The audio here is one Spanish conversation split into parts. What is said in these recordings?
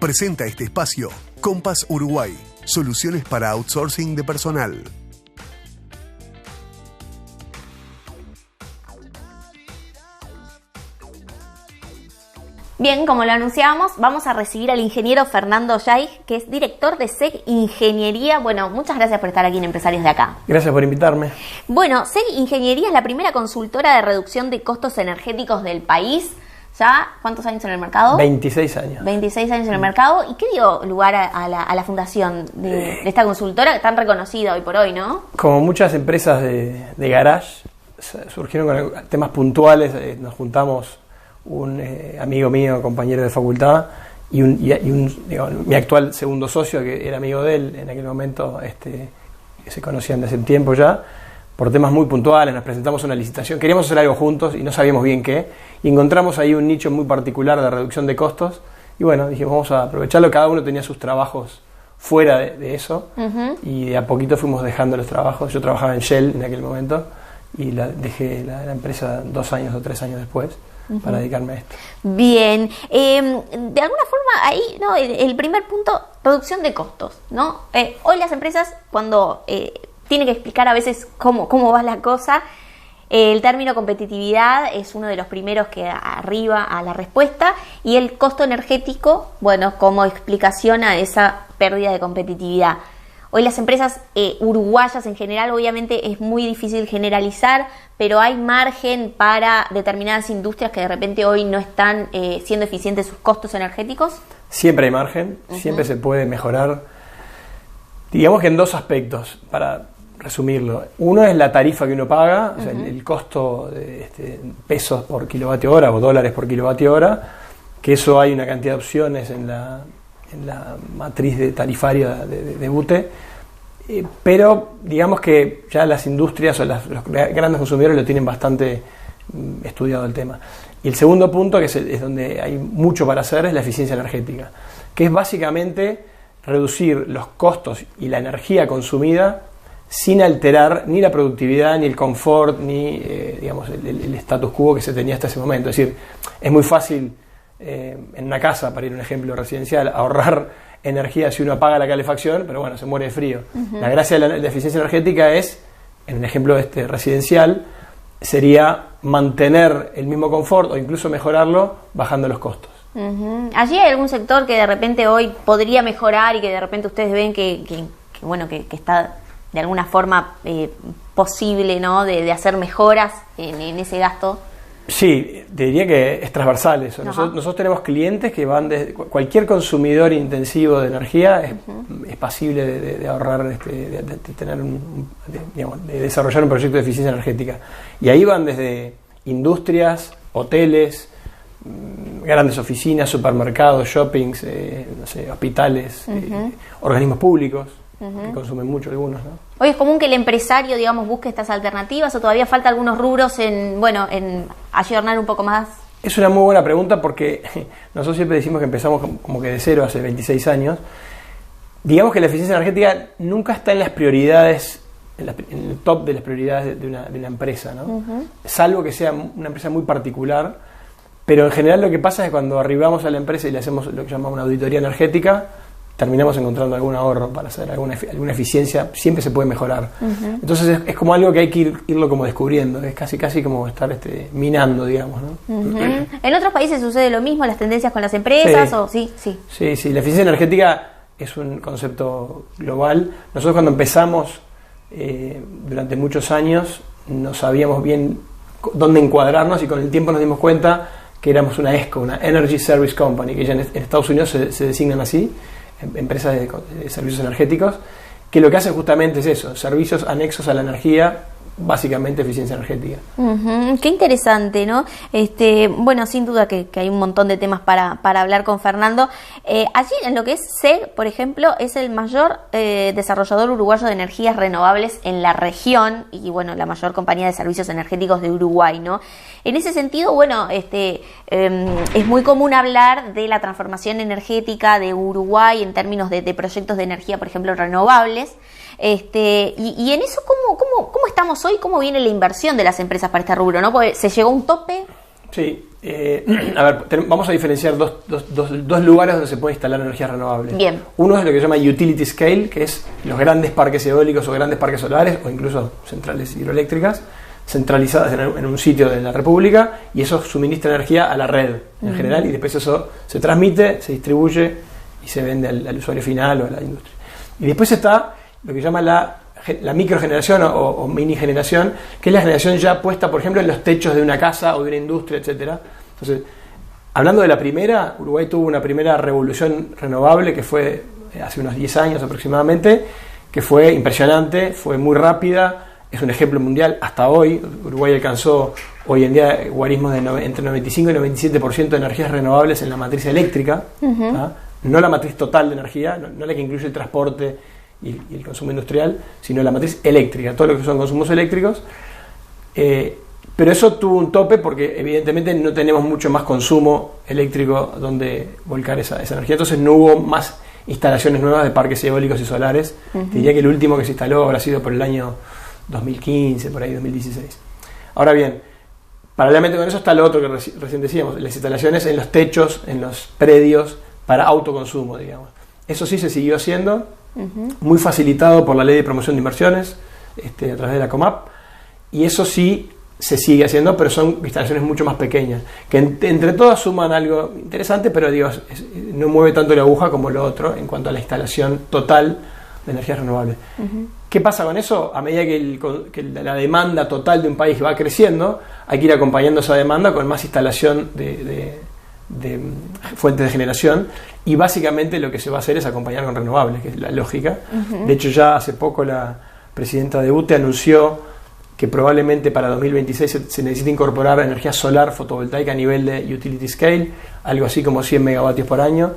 Presenta este espacio Compass Uruguay, soluciones para outsourcing de personal. Bien, como lo anunciábamos, vamos a recibir al ingeniero Fernando Yaig, que es director de SEG Ingeniería. Bueno, muchas gracias por estar aquí en Empresarios de Acá. Gracias por invitarme. Bueno, SEG Ingeniería es la primera consultora de reducción de costos energéticos del país. ¿Ya cuántos años en el mercado? 26 años. 26 años en el mercado. ¿Y qué dio lugar a la fundación de esta consultora tan reconocida hoy por hoy, no? Como muchas empresas de garage, surgieron con temas puntuales. Nos juntamos un amigo mío, compañero de facultad, y mi actual segundo socio, que era amigo de él en aquel momento, que se conocían desde hace tiempo ya, por temas muy puntuales. Nos presentamos una licitación, queríamos hacer algo juntos y no sabíamos bien qué, y encontramos ahí un nicho muy particular de reducción de costos, y bueno, dijimos vamos a aprovecharlo. Cada uno tenía sus trabajos fuera de eso, y de a poquito fuimos dejando los trabajos. Yo trabajaba en Shell en aquel momento, y dejé la empresa 2 años o 3 años después, para dedicarme a esto. Bien, de alguna forma ahí, ¿no? El primer punto, reducción de costos, ¿no? Hoy las empresas, cuando tienen que explicar a veces cómo va la cosa, el término competitividad es uno de los primeros que arriba a la respuesta, y el costo energético, bueno, como explicación a esa pérdida de competitividad. Hoy las empresas uruguayas en general, obviamente es muy difícil generalizar, pero hay margen para determinadas industrias que de repente hoy no están siendo eficientes sus costos energéticos. Siempre hay margen, siempre se puede mejorar. Digamos que en 2 aspectos, para resumirlo. Uno es la tarifa que uno paga, o sea, el costo de pesos por kilovatio hora o dólares por kilovatio hora, que eso hay una cantidad de opciones en la matriz tarifaria de UTE, pero digamos que ya las industrias o los grandes consumidores lo tienen bastante estudiado el tema. Y el segundo punto, que es donde hay mucho para hacer, es la eficiencia energética, que es básicamente reducir los costos y la energía consumida sin alterar ni la productividad, ni el confort, ni digamos el status quo que se tenía hasta ese momento. Es decir, es muy fácil en una casa, para ir a un ejemplo residencial, ahorrar energía si uno apaga la calefacción, pero bueno, se muere de frío. La gracia de la eficiencia energética es, en un ejemplo residencial, sería mantener el mismo confort o incluso mejorarlo bajando los costos. ¿Allí hay algún sector que de repente hoy podría mejorar y que de repente ustedes ven que está de alguna forma posible, ¿no? de hacer mejoras en ese gasto? Sí, te diría que es transversal eso. Nosotros tenemos clientes que van desde cualquier consumidor intensivo de energía es pasible de ahorrar, de tener de desarrollar un proyecto de eficiencia energética. Y ahí van desde industrias, hoteles, grandes oficinas, supermercados, shoppings, hospitales, organismos públicos. Que consumen mucho algunos, ¿no? Hoy es común que el empresario, digamos, busque estas alternativas, o todavía falta algunos rubros en ayornar un poco más. Es una muy buena pregunta, porque nosotros siempre decimos que empezamos como que de cero hace 26 años. Digamos que la eficiencia energética nunca está en las prioridades, en el top de las prioridades de una empresa, ¿no? Salvo que sea una empresa muy particular, pero en general lo que pasa es que cuando arribamos a la empresa y le hacemos lo que llamamos una auditoría energética, terminamos encontrando algún ahorro para hacer alguna eficiencia. Siempre se puede mejorar. Entonces es como algo que hay que irlo como descubriendo, es casi como estar minando, digamos, ¿no? ¿En otros países sucede lo mismo, las tendencias con las empresas? Sí. Sí, la eficiencia energética es un concepto global. Nosotros cuando empezamos, durante muchos años, no sabíamos bien dónde encuadrarnos, y con el tiempo nos dimos cuenta que éramos una ESCO, una Energy Service Company, que ya en Estados Unidos se designan así, empresas de servicios energéticos, que lo que hacen justamente es eso, servicios anexos a la energía, básicamente eficiencia energética. Qué interesante, ¿no? Bueno, sin duda que hay un montón de temas para hablar con Fernando. Allí, en lo que es SEG, por ejemplo, es el mayor desarrollador uruguayo de energías renovables en la región, y bueno, la mayor compañía de servicios energéticos de Uruguay, ¿no? En ese sentido, bueno, es muy común hablar de la transformación energética de Uruguay en términos de proyectos de energía, por ejemplo, renovables. Y en eso, ¿cómo estamos hoy? ¿Cómo viene la inversión de las empresas para este rubro, no? Porque se llegó a un tope. Sí, A ver, vamos a diferenciar dos lugares donde se puede instalar energía renovable. Bien. Uno es lo que se llama utility scale, que es los grandes parques eólicos o grandes parques solares, o incluso centrales hidroeléctricas, centralizadas en un sitio de la República, y eso suministra energía a la red en general, y después eso se transmite, se distribuye y se vende al usuario final o a la industria. Y después está lo que se llama la microgeneración o mini generación, que es la generación ya puesta, por ejemplo, en los techos de una casa o de una industria, etcétera. Entonces, hablando de la primera, Uruguay tuvo una primera revolución renovable que fue hace unos 10 años aproximadamente, que fue impresionante, fue muy rápida, es un ejemplo mundial hasta hoy. Uruguay alcanzó hoy en día guarismos de entre 95 y 97% de energías renovables en la matriz eléctrica, no la matriz total de energía, no la que incluye el transporte y el consumo industrial, sino la matriz eléctrica, todo lo que son consumos eléctricos. Pero eso tuvo un tope porque evidentemente no tenemos mucho más consumo eléctrico donde volcar esa energía, entonces no hubo más instalaciones nuevas de parques eólicos y solares. Diría que el último que se instaló habrá sido por el año 2015, por ahí 2016. Ahora bien, paralelamente con eso está lo otro que recién decíamos, las instalaciones en los techos, en los predios para autoconsumo, digamos. Eso sí se siguió haciendo, muy facilitado por la Ley de Promoción de Inversiones, a través de la COMAP, y eso sí se sigue haciendo, pero son instalaciones mucho más pequeñas, que entre todas suman algo interesante, pero digo, no mueve tanto la aguja como lo otro en cuanto a la instalación total de energías renovables. ¿Qué pasa con eso? A medida que la demanda total de un país va creciendo, hay que ir acompañando esa demanda con más instalación de fuentes de generación, y básicamente lo que se va a hacer es acompañar con renovables, que es la lógica. De hecho, ya hace poco la presidenta de UTE anunció que probablemente para 2026 se necesita incorporar energía solar fotovoltaica a nivel de utility scale, algo así como 100 megavatios por año.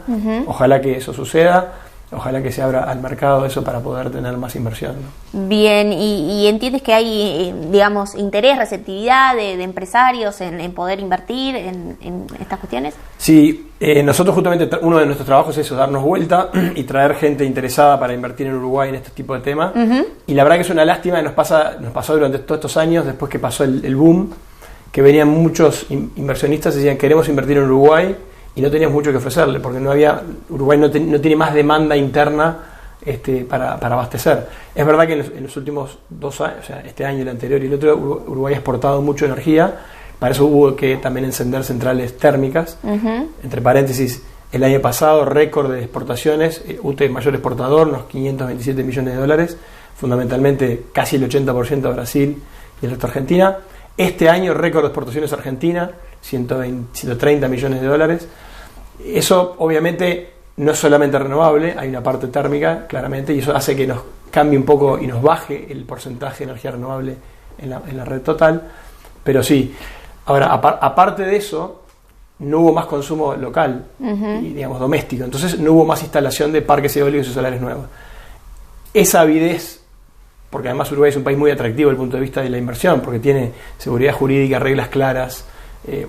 Ojalá que eso suceda, ojalá que se abra al mercado eso para poder tener más inversión, ¿no? Bien, y entiendes que hay, digamos, interés, receptividad de empresarios en poder invertir en estas cuestiones. Sí, nosotros justamente uno de nuestros trabajos es eso, darnos vuelta y traer gente interesada para invertir en Uruguay en este tipo de temas. Y la verdad que es una lástima que nos pasó durante todos estos años, después que pasó el boom, que venían muchos inversionistas y decían queremos invertir en Uruguay, y no teníamos mucho que ofrecerle, porque Uruguay no tiene más demanda interna para abastecer. Es verdad que en los últimos 2 años, o sea, este año, el anterior y el otro, Uruguay ha exportado mucho energía, para eso hubo que también encender centrales térmicas. Entre paréntesis, el año pasado, récord de exportaciones, UTE mayor exportador, unos 527 millones de dólares, fundamentalmente casi el 80% a Brasil y el resto a Argentina. Este año, récord de exportaciones a Argentina, 130 millones de dólares. Eso obviamente no es solamente renovable, hay una parte térmica claramente, y eso hace que nos cambie un poco y nos baje el porcentaje de energía renovable en la red total. Pero sí, ahora aparte de eso, no hubo más consumo local y, digamos, doméstico, entonces no hubo más instalación de parques eólicos y solares nuevos. Esa avidez, porque además Uruguay es un país muy atractivo desde el punto de vista de la inversión, porque tiene seguridad jurídica, reglas claras,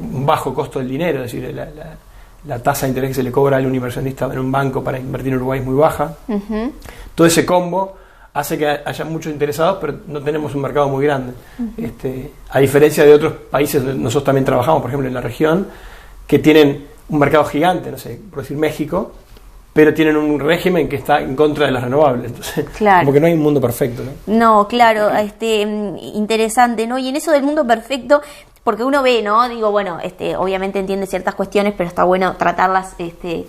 un bajo costo del dinero, es decir, la tasa de interés que se le cobra al inversionista en un banco para invertir en Uruguay es muy baja. Todo ese combo hace que haya muchos interesados, pero no tenemos un mercado muy grande. A diferencia de otros países donde nosotros también trabajamos, por ejemplo en la región, que tienen un mercado gigante, no sé, por decir México, pero tienen un régimen que está en contra de las renovables. Entonces, claro, como que no hay un mundo perfecto, ¿no? No, claro, interesante, ¿no? Y en eso del mundo perfecto, porque uno ve, ¿no? Digo, bueno, obviamente entiende ciertas cuestiones, pero está bueno tratarlas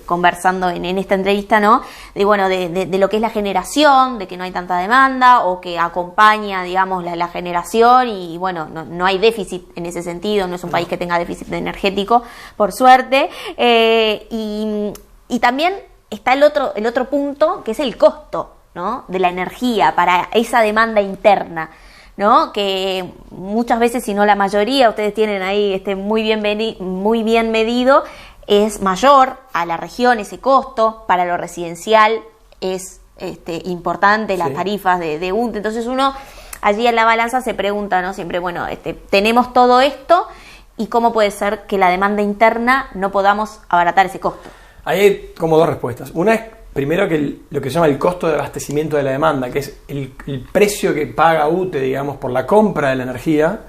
conversando en esta entrevista, ¿no? De lo que es la generación, de que no hay tanta demanda, o que acompaña, digamos, la generación, y bueno, no hay déficit en ese sentido, no es un país que tenga déficit energético, por suerte. Y también está el otro punto, que es el costo, ¿no? De la energía para esa demanda interna, ¿no? Que muchas veces, si no la mayoría, ustedes tienen ahí muy bien medido, es mayor a la región ese costo. Para lo residencial es importante, las tarifas de UNTE. Entonces uno allí en la balanza se pregunta, ¿no? Siempre, bueno, tenemos todo esto, ¿y cómo puede ser que la demanda interna no podamos abaratar ese costo? Ahí hay como dos respuestas. Una es primero que lo que se llama el costo de abastecimiento de la demanda, que es el precio que paga UTE, digamos, por la compra de la energía,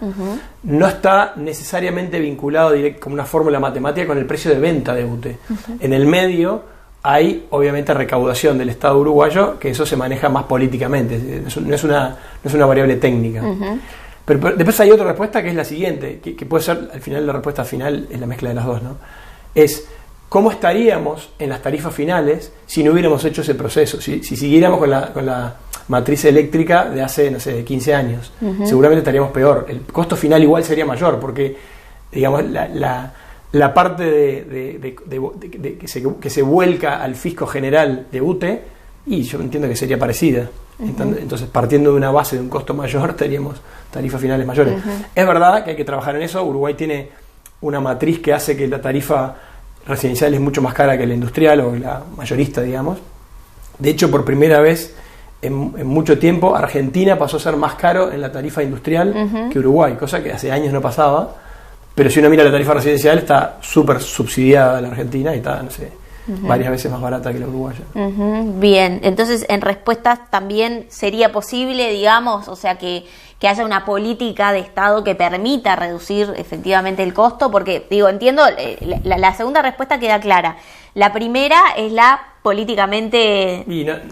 no está necesariamente vinculado como una fórmula matemática con el precio de venta de UTE. En el medio hay, obviamente, recaudación del Estado uruguayo, que eso se maneja más políticamente, no es una variable técnica. Pero después hay otra respuesta que es la siguiente, que puede ser, al final, la respuesta final es la mezcla de las dos, ¿no? Es cómo estaríamos en las tarifas finales si no hubiéramos hecho ese proceso, si siguiéramos con la matriz eléctrica de hace, no sé, 15 años. Seguramente estaríamos peor. El costo final igual sería mayor, porque, digamos, la parte que se vuelca al fisco general de UTE, y yo entiendo que sería parecida. Entonces, partiendo de una base de un costo mayor, teníamos tarifas finales mayores. Es verdad que hay que trabajar en eso. Uruguay tiene una matriz que hace que la tarifa residencial es mucho más cara que la industrial o la mayorista, digamos. De hecho, por primera vez en mucho tiempo, Argentina pasó a ser más caro en la tarifa industrial que Uruguay, cosa que hace años no pasaba. Pero si uno mira la tarifa residencial, está súper subsidiada la Argentina y está, no sé, varias veces más barata que la uruguaya. Bien, entonces en respuestas también sería posible, digamos, o sea, que haya una política de Estado que permita reducir efectivamente el costo, porque, digo, entiendo, la segunda respuesta queda clara. La primera es la políticamente,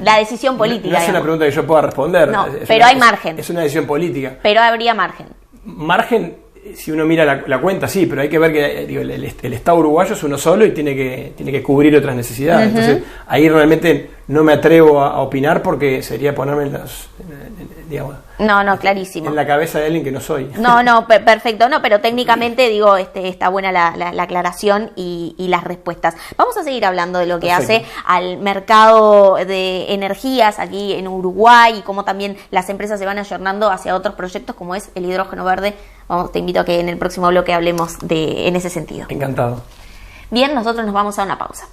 la decisión política. No es una pregunta que yo pueda responder. No, pero hay margen. Es una decisión política. Pero habría margen. Margen, si uno mira la cuenta, sí, pero hay que ver que el Estado uruguayo es uno solo y tiene que cubrir otras necesidades. Entonces, ahí realmente no me atrevo a opinar porque sería ponerme digamos, clarísimo. En la cabeza de alguien que no soy. Perfecto. No, pero técnicamente, digo, está buena la aclaración y las respuestas. Vamos a seguir hablando de lo que hace al mercado de energías aquí en Uruguay y cómo también las empresas se van ayornando hacia otros proyectos como es el hidrógeno verde. Te invito a que en el próximo bloque hablemos en ese sentido. Encantado. Bien, nosotros nos vamos a una pausa.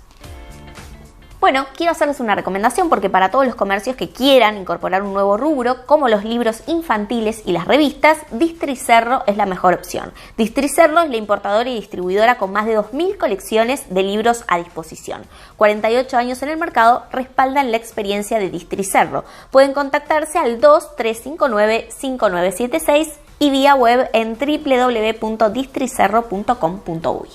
Bueno, quiero hacerles una recomendación porque para todos los comercios que quieran incorporar un nuevo rubro, como los libros infantiles y las revistas, Districerro es la mejor opción. Districerro es la importadora y distribuidora con más de 2.000 colecciones de libros a disposición. 48 años en el mercado respaldan la experiencia de Districerro. Pueden contactarse al 2359-5976 y vía web en www.districerro.com.uy.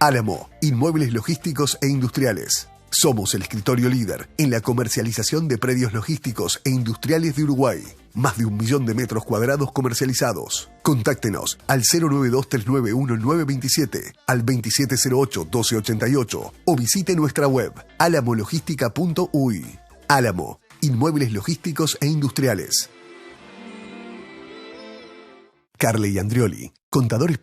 Álamo, inmuebles logísticos e industriales. Somos el escritorio líder en la comercialización de predios logísticos e industriales de Uruguay. Más de 1 millón de metros cuadrados comercializados. Contáctenos al 092-391-927, al 2708-1288 o visite nuestra web alamologística.uy. Álamo, inmuebles logísticos e industriales. Carle y Andrioli, contadores